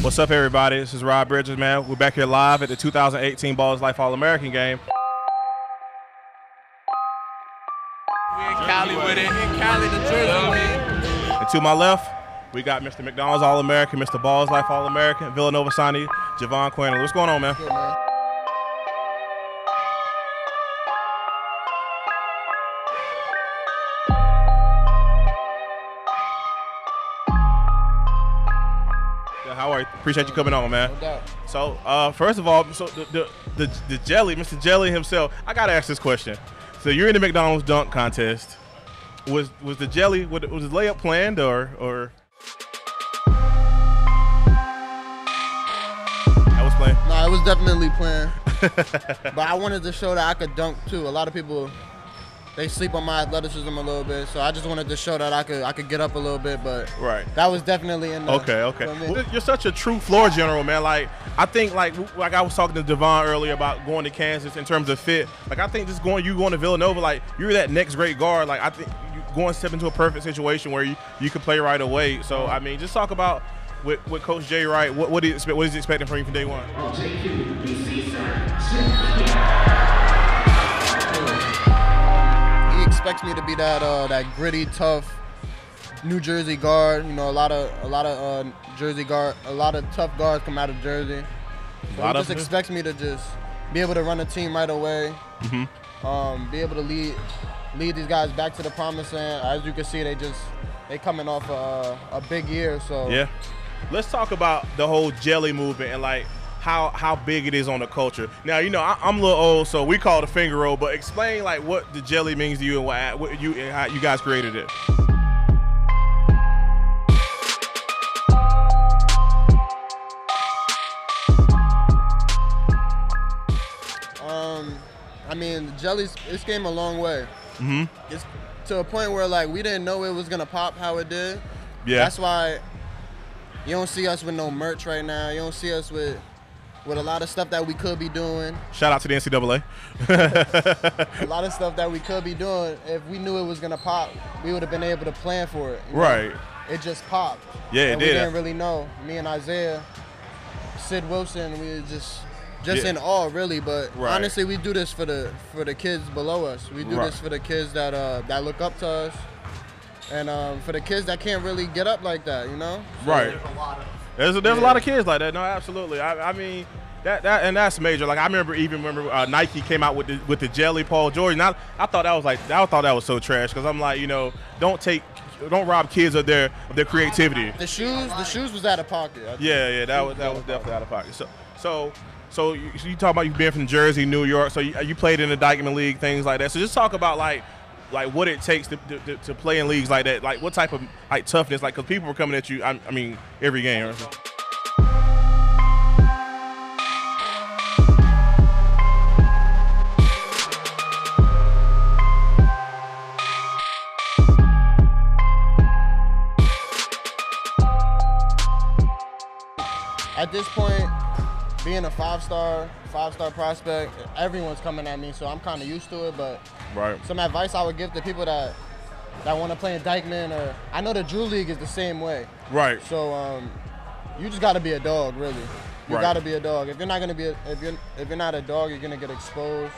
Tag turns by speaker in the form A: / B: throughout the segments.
A: What's up, everybody? This is Rob Bridges, man. We're back here live at the 2018 Ballislife All-American game.
B: We in Cali with it. In Cali, the Jersey win.
A: And to my left, we got Mr. McDonald's All-American, Mr. Ballislife All-American, Villanova signee, Jahvon Quinerly. What's going on, man?
C: Good, man.
A: How are you? Appreciate you coming on, man.
C: No doubt.
A: So, first of all, so the Jelly, Mr. Jelly himself, I gotta ask this question. So you're in the McDonald's dunk contest. Was the Jelly, was the layup planned or? That was planned?
C: No, it was definitely planned. But I wanted to show that I could dunk too. A lot of people, they sleep on my athleticism a little bit, so I just wanted to show that I could get up a little bit, but
A: right.
C: That was definitely in the
A: Okay. Well, you're such a true floor general, man. Like, I think like I was talking to Jahvon earlier about going to Kansas in terms of fit. Like, I think just going to Villanova, like you're that next great guard. Like, I think you go and step into a perfect situation where you can play right away. So I mean, just talk about with Coach Jay Wright. What is he expecting from you from day one?
C: He expects me to be that gritty, tough New Jersey guard. You know, a lot of tough guards come out of Jersey. So he just expects me to just be able to run a team right away. Mm-hmm. Be able to lead these guys back to the promised land. As you can see, they coming off a big year. So
A: yeah, let's talk about the whole Jelly movement and like how big it is on the culture. Now, you know, I'm a little old, so we call it a finger roll, but explain like what the Jelly means to you and how you guys created it.
C: I mean, the Jelly's, it's came a long way.
A: Mm-hmm.
C: It's to a point where like we didn't know it was gonna pop how it did.
A: Yeah.
C: That's why you don't see us with no merch right now. You don't see us with a lot of stuff that we could be doing.
A: Shout out to the NCAA.
C: A lot of stuff that we could be doing. If we knew it was gonna pop, we would have been able to plan for it.
A: Right.
C: It just popped.
A: Yeah,
C: and
A: it did.
C: We didn't really know. Me and Isaiah, Sid Wilson, we were just in awe, really. But honestly, we do this for the kids below us. We do this for the kids that look up to us, and for the kids that can't really get up like that, you know. So
A: right. There's a lot of kids like that. No, absolutely. I mean that's major. Like I remember Nike came out with the Jelly Paul George. And I thought that was so trash because I'm like, you know, don't rob kids of their creativity.
C: The shoes was out of pocket.
A: Yeah, that was definitely out of pocket. So you talk about you being from Jersey, New York. So you played in the Dykeman League, things like that. So just talk about like what it takes to play in leagues like that. Like what type of like toughness, like because people were coming at you. I mean every game. Right?
C: At this point, being a five-star prospect, everyone's coming at me, so I'm kind of used to it. But some advice I would give to people that want to play in Dykeman, or I know the Drew League is the same way. Right. So you just got to be a dog, really. You got to be a dog. If you're not gonna be, if you're not a dog, you're gonna get exposed,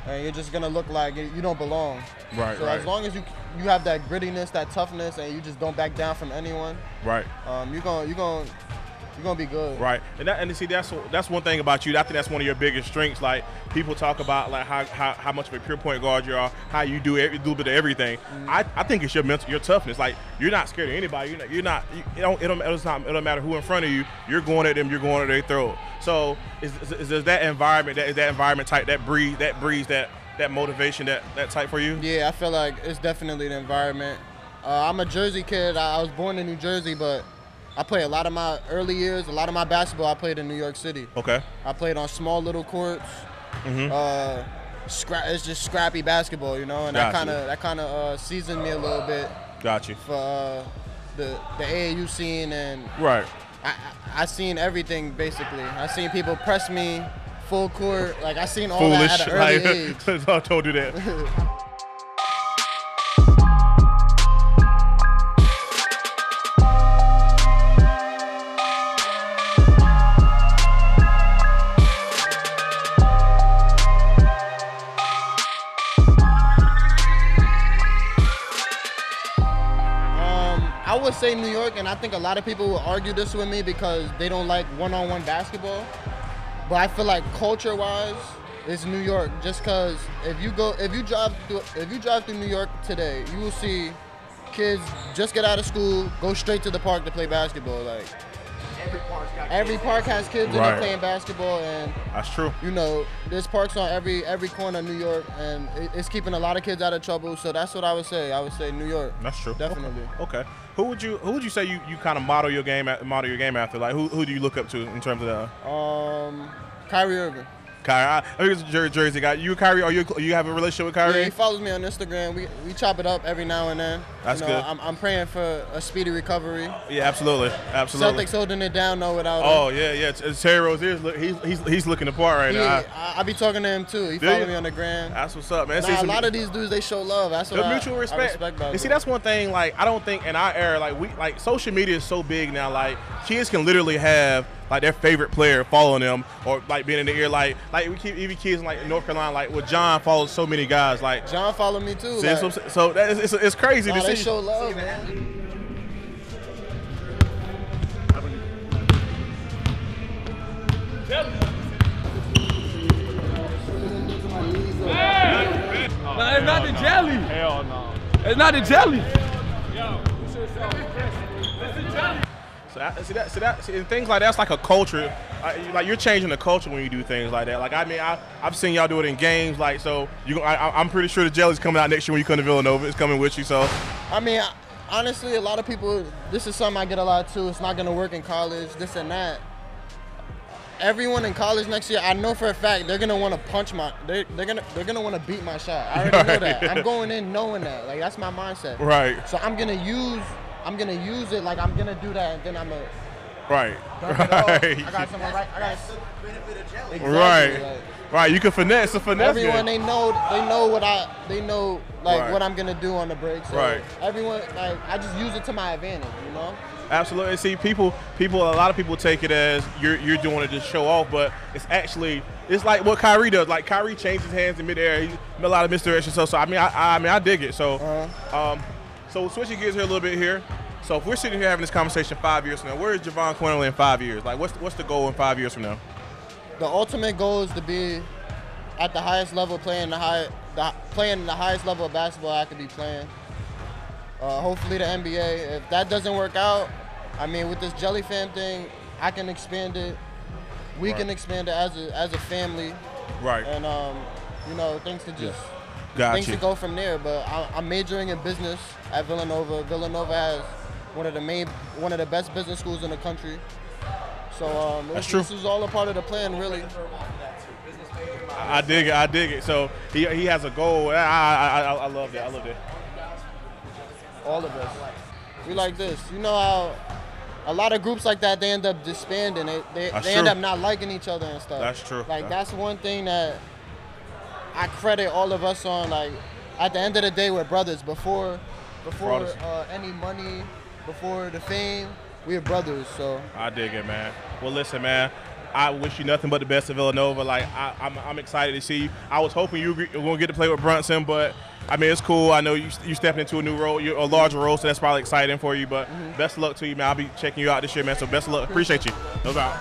C: and you're just gonna look like you don't belong. Right. So as long as you have that grittiness, that toughness, and you just don't back down from anyone. Right. You're gonna be good. Right.
A: And see that's one thing about you. I think that's one of your biggest strengths. Like people talk about like how much of a pure point guard you are, how you do a little bit of everything. Mm-hmm. I think it's your toughness. Like you're not scared of anybody. It don't matter who in front of you. You're going at them. You're going at their throat. So is that environment type that breeds that motivation that type for you?
C: Yeah, I feel like it's definitely the environment. I'm a Jersey kid. I was born in New Jersey, but I played a lot of my early years, a lot of my basketball I played in New York City. Okay. I played on small little courts. Mm-hmm. It's just scrappy basketball, you know, and that kind of seasoned me a little bit. Got you. For the AAU scene and I seen everything basically. I seen people press me full court, like I seen all that at an early age.
A: I told you that.
C: say New York, and I think a lot of people will argue this with me because they don't like one-on-one basketball. But I feel like culture-wise, it's New York. Just because if you drive through New York today, you will see kids just get out of school, go straight to the park to play basketball. Like every park has kids in there playing basketball, and
A: that's true.
C: You know, there's parks on every corner of New York, and it's keeping a lot of kids out of trouble. So that's what I would say. I would say New York.
A: That's true.
C: Definitely.
A: Okay. Who would you say you kind of model your game after? Like who do you look up to in terms of the?
C: Kyrie Irving.
A: Kyrie, he's a Jersey guy. You, Kyrie, you have a relationship with Kyrie?
C: Yeah, he follows me on Instagram. We chop it up every now and then.
A: That's good.
C: I'm praying for a speedy recovery.
A: Yeah, absolutely.
C: Celtics holding it down though without him.
A: Oh yeah. Terry Rozier, he's looking the part right now.
C: I be talking to him too. He follows me on the gram.
A: That's what's up, man.
C: A lot of these dudes, they show love. That's what
A: mutual respect.
C: I respect about
A: and see, that's one thing. Like I don't think in our era, like social media is so big now. Like kids can literally have like their favorite player following them, or like being in the ear, like we keep even kids in like North Carolina, like with John follows so many guys. Like
C: John followed me too.
A: See, so it's crazy to see.
C: They show love, man.
B: No, it's not the jelly.
A: Hell no.
B: It's not the jelly.
A: Yo, it's the jelly. See, things like that's like a culture. Like you're changing the culture when you do things like that. Like I mean, I've seen y'all do it in games. Like so, I'm pretty sure the jelly's coming out next year when you come to Villanova. It's coming with you. So,
C: I mean, honestly, a lot of people. This is something I get a lot too. It's not gonna work in college. This and that. Everyone in college next year, I know for a fact they're gonna want to punch my. They're gonna want to beat my shot. I already know that. I'm going in knowing that. Like that's my mindset.
A: Right.
C: So I'm gonna use it like I'm gonna do that, and then I'm gonna.
A: Right.
C: I got someone right. I got benefit of jelly. Exactly,
A: right. Right. You can finesse. It's a finesse.
C: Everyone
A: game.
C: they know what I'm gonna do on the break. So
A: right.
C: Everyone I just use it to my advantage. You know.
A: Absolutely. See, a lot of people take it as you're doing it to show off, but it's like what Kyrie does. Like Kyrie changes hands in midair. He's a lot of misdirection. So I mean I dig it. So so switching gears here a little bit here. So if we're sitting here having this conversation 5 years from now, where is Jahvon Quinerly in 5 years? Like what's the goal in 5 years from now?
C: The ultimate goal is to be at the highest level, playing the highest level of basketball I could be playing. Hopefully the NBA. If that doesn't work out, I mean, with this Jelly Fam thing, I can expand it. We can expand it as a family. Right. And you know, things to go from there. But I'm majoring in business at Villanova. Villanova has one of the best business schools in the country. So this is all a part of the plan, really.
A: I dig it. So he has a goal. I love that.
C: All of us. We like this. You know how a lot of groups like that, they end up disbanding. They end up not liking each other and stuff.
A: That's true.
C: Like that's one thing that I credit all of us on. Like at the end of the day, we're brothers. Before any money, before the fame, we're brothers. So
A: I dig it, man. Well, listen, man. I wish you nothing but the best of Villanova. Like I'm excited to see you. I was hoping you were going to get to play with Brunson, but I mean it's cool. I know you stepping into a new role, a larger role, so that's probably exciting for you. But best of luck to you, man. I'll be checking you out this year, man. So best of luck. Appreciate you. No doubt.